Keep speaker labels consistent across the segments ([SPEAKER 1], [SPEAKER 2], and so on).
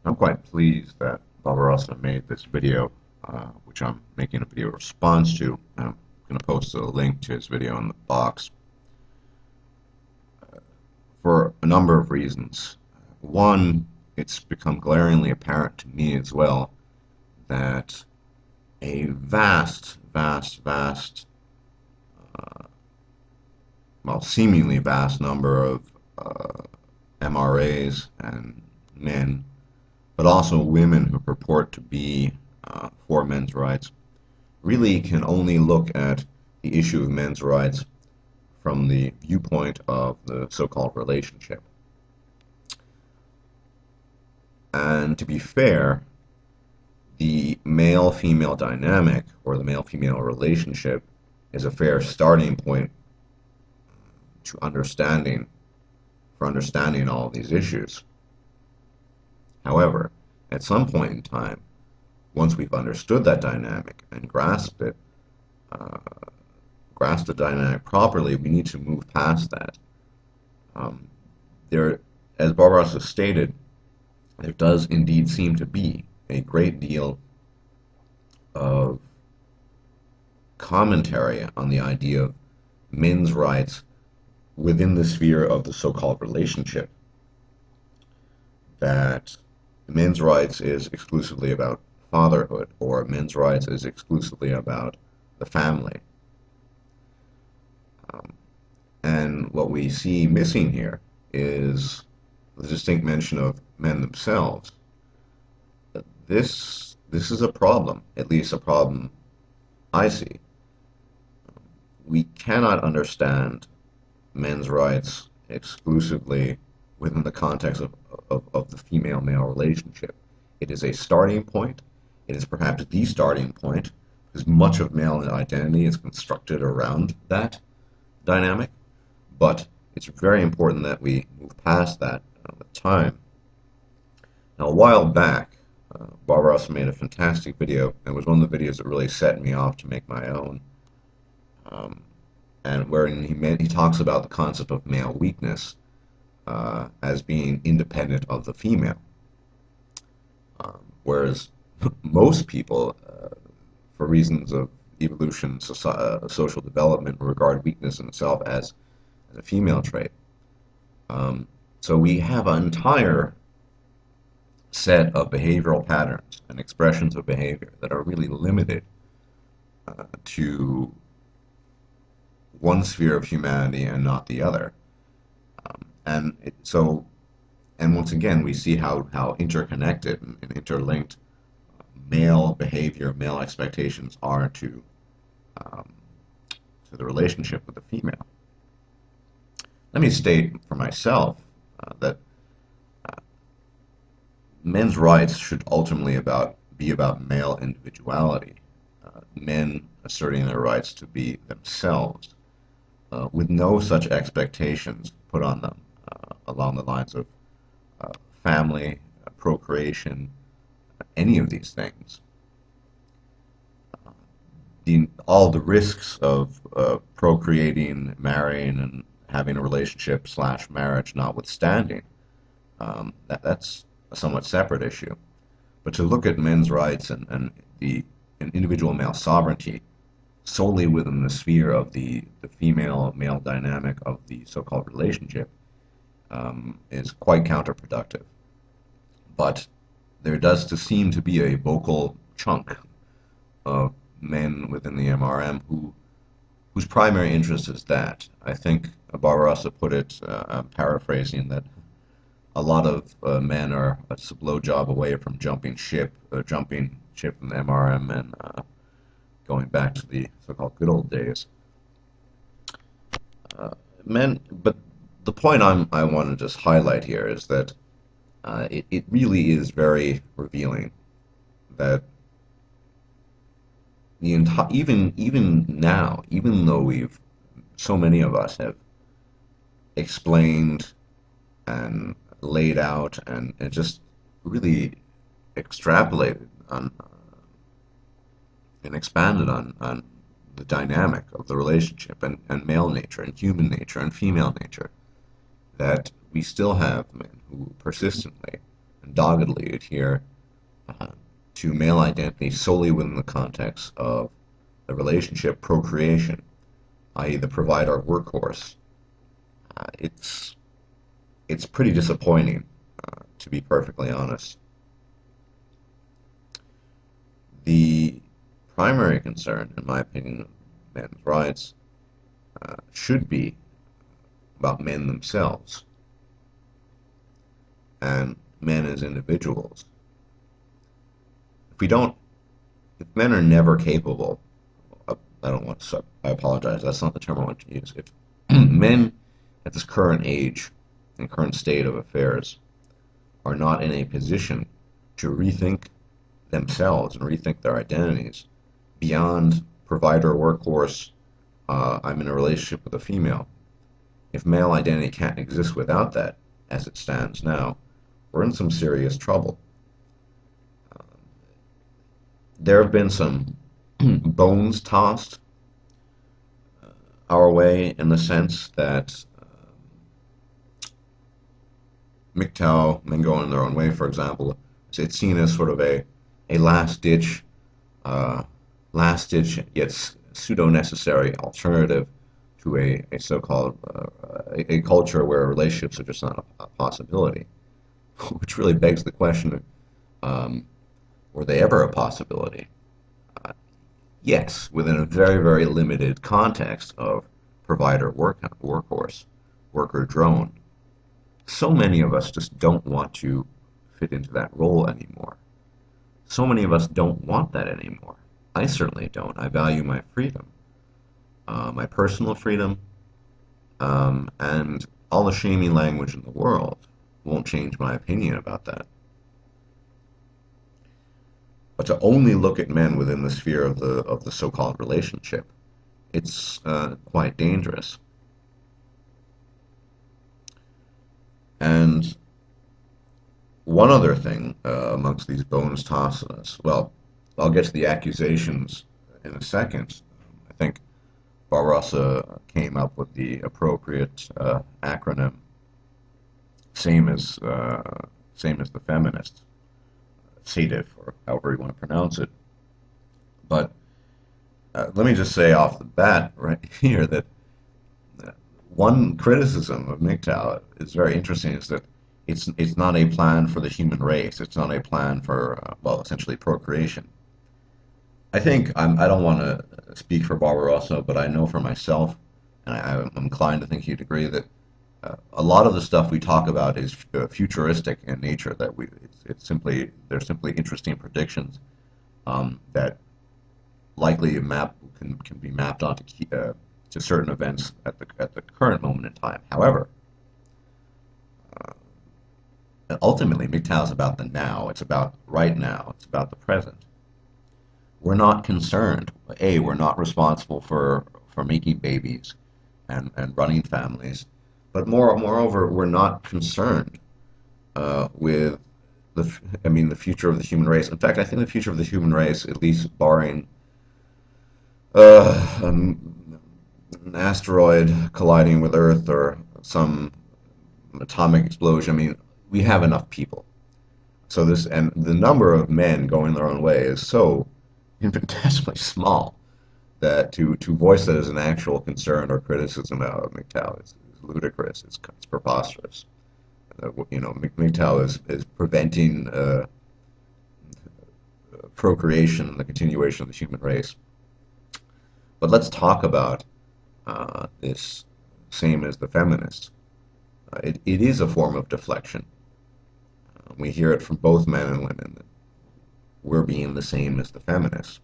[SPEAKER 1] I'm quite pleased that Barbarossa made this video, which I'm making a video response to. I'm going to post a link to his video in the box for a number of reasons. One, it's become glaringly apparent to me as well that a vast, well, seemingly vast number of MRAs and men, but also women who purport to be for men's rights, really can only look at the issue of men's rights from the viewpoint of the so-called relationship. And to be fair, the male-female dynamic or the male-female relationship is a fair starting point to understanding all of these issues. However, at some point in time, once we've understood that dynamic and grasped the dynamic properly, we need to move past that. There, as Barbarossa stated, there does indeed seem to be a great deal of commentary on the idea of men's rights within the sphere of the so-called relationship. That men's rights is exclusively about fatherhood, or men's rights is exclusively about the family. And what we see missing here is the distinct mention of men themselves. This is a problem, at least a problem I see. We cannot understand men's rights exclusively within the context of the female-male relationship. It is a starting point. It is perhaps the starting point, because much of male identity is constructed around that dynamic. But it's very important that we move past that with time. Now, a while back, Barbarossa made a fantastic video. It was one of the videos that really set me off to make my own. And wherein he talks about the concept of male weakness as being independent of the female. Whereas most people, for reasons of evolution, social development, regard weakness in itself as a female trait. So we have an entire set of behavioral patterns and expressions of behavior that are really limited to one sphere of humanity and not the other. And once again, we see how interconnected and interlinked male behavior, male expectations are to the relationship with the female. Let me state for myself that men's rights should ultimately be about male individuality, men asserting their rights to be themselves, with no such expectations put on them along the lines of family, procreation, any of these things. All the risks of procreating, marrying, and having a relationship / marriage notwithstanding, that's a somewhat separate issue. But to look at men's rights and individual male sovereignty solely within the sphere of the female-male dynamic of the so-called relationship is quite counterproductive. But there does seem to be a vocal chunk of men within the MRM whose primary interest is that. I think Barbarossa put it, I'm paraphrasing, that a lot of men are a blowjob away from jumping ship in the MRM and going back to the so-called good old days. But the point I want to just highlight here is that it really is very revealing that even now, even though so many of us have explained and laid out and just really extrapolated on and expanded on the dynamic of the relationship and male nature and human nature and female nature, that we still have men who persistently and doggedly adhere uh, to male identity solely within the context of the relationship procreation, i.e., the provider workhorse. It's pretty disappointing, to be perfectly honest. The primary concern, in my opinion, of men's rights should be about men themselves and men as individuals. If we don't, if men are never capable, I don't want to, I apologize, that's not the term I want to use. If men at this current age and current state of affairs are not in a position to rethink themselves and rethink their identities beyond provider, workhorse, I'm in a relationship with a female. If male identity can't exist without that, as it stands now, we're in some serious trouble. There have been some bones tossed our way in the sense that Mgtow, men going their own way, for example, it's seen as sort of a uh, last ditch yet pseudo necessary alternative to a so-called a culture where relationships are just not a possibility, which really begs the question: were they ever a possibility? Uh, yes, within a very very limited context of provider workhorse, worker drone. So many of us just don't want to fit into that role anymore. So many of us don't want that anymore. I certainly don't. I value my freedom, my personal freedom, and all the shaming language in the world won't change my opinion about that. But to only look at men within the sphere of the so-called relationship, it's quite dangerous. And one other thing amongst these bones tossed at us, well, I'll get to the accusations in a second. I think Barbarossa came up with the appropriate acronym, same as same as the feminists, CEDIF, or however you want to pronounce it. But let me just say off the bat right here that one criticism of Mgtow is very interesting is that it's not a plan for the human race. It's not a plan for well, essentially procreation. I think I don't want to speak for Barbarossa, but I know for myself, and I'm inclined to think you'd agree that a lot of the stuff we talk about is futuristic in nature. That it's simply they're simply interesting predictions that likely can be mapped onto to certain events at the current moment in time. However, ultimately, MGTOW is about the now. It's about right now. It's about the present. We're not concerned. A, we're not responsible for making babies and running families, but moreover, we're not concerned with the future of the human race. In fact, I think the future of the human race, at least barring uh, an, an asteroid colliding with Earth or some atomic explosion, we have enough people. So this and the number of men going their own way is so infinitesimally small that to voice that as an actual concern or criticism of MGTOW is ludicrous. It's preposterous. MGTOW is preventing procreation and the continuation of the human race. But let's talk about this same as the feminists. It is a form of deflection. We hear it from both men and women that we're being the same as the feminists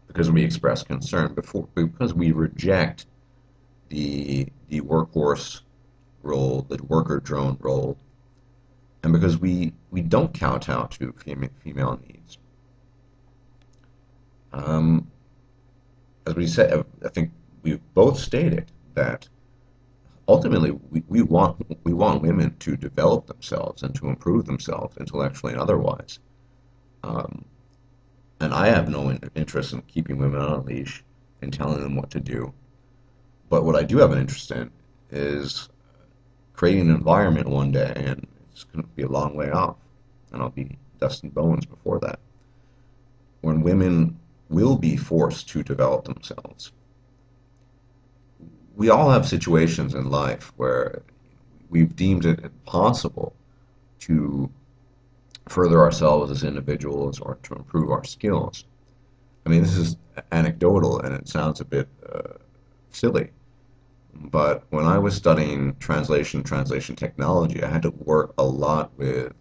[SPEAKER 1] because we express concern because we reject the workhorse role, the worker drone role, and because we don't kowtow to female needs. Um, as we said, I think we've both stated that ultimately we want women to develop themselves and to improve themselves intellectually and otherwise. Um, and I have no interest in keeping women on a leash and telling them what to do. But what I do have an interest in is creating an environment one day, and It's going to be a long way off, and I'll be dust and bones before that. When women will be forced to develop themselves, we all have situations in life where we've deemed it impossible to further ourselves as individuals or to improve our skills. I mean, this is anecdotal and it sounds a bit silly, but when I was studying translation technology, I had to work a lot with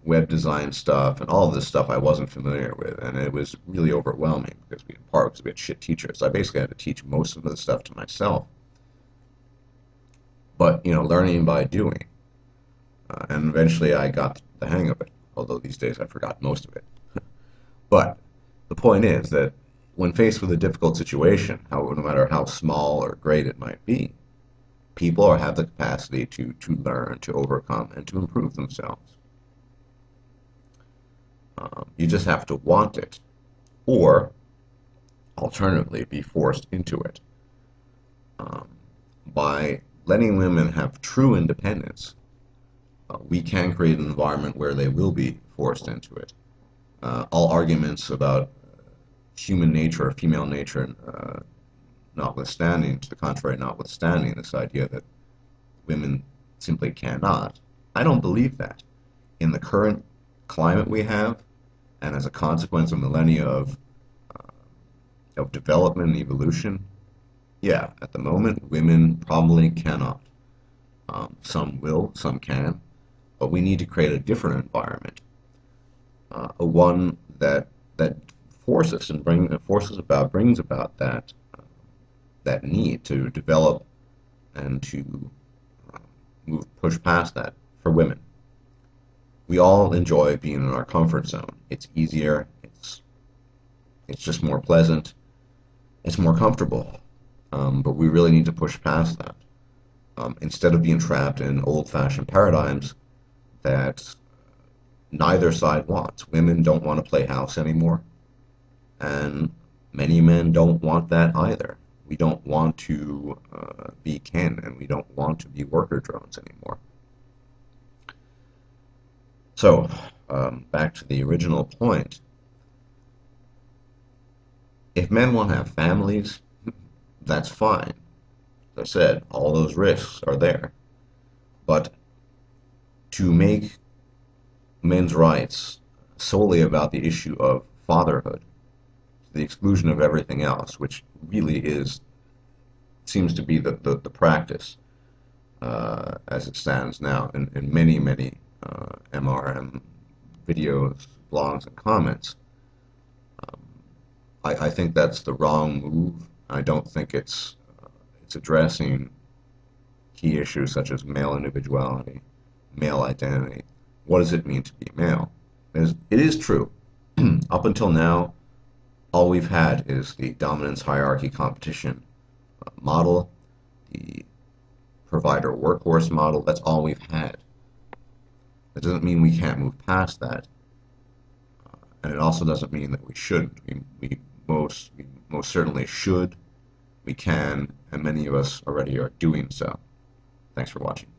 [SPEAKER 1] web design stuff and all of this stuff I wasn't familiar with, and it was really overwhelming because we, in part because we had shit teachers. So I basically had to teach most of the stuff to myself. But learning by doing, and eventually I got the hang of it. Although these days I forgot most of it. But the point is that when faced with a difficult situation, no matter how small or great it might be, people have the capacity to learn, to overcome, and to improve themselves. You just have to want it, or alternatively, be forced into it. By letting women have true independence, we can create an environment where they will be forced into it. All arguments about human nature or female nature notwithstanding, to the contrary notwithstanding, this idea that women simply cannot, I don't believe that. In the current climate we have, and as a consequence of millennia of development and evolution, yeah, at the moment, women probably cannot. Some will, some can, but we need to create a different environment, a one that brings about that need to develop and to push past that for women. We all enjoy being in our comfort zone. It's easier. It's just more pleasant. It's more comfortable. But we really need to push past that. Instead of being trapped in old-fashioned paradigms that neither side wants. Women don't want to play house anymore, and many men don't want that either. We don't want to be kin, and we don't want to be worker drones anymore. So, back to the original point. If men want to have families, that's fine. As I said, all those risks are there. But to make men's rights solely about the issue of fatherhood, to the exclusion of everything else, which really seems to be the practice as it stands now in many, many MRM videos, blogs, and comments. I think that's the wrong move. I don't think it's addressing key issues such as male individuality, male identity. What does it mean to be male? It is true. Up until now, all we've had is the dominance hierarchy competition model, the provider workhorse model. That's all we've had. That doesn't mean we can't move past that, and it also doesn't mean that we shouldn't. We most certainly should, we can, and many of us already are doing so. Thanks for watching.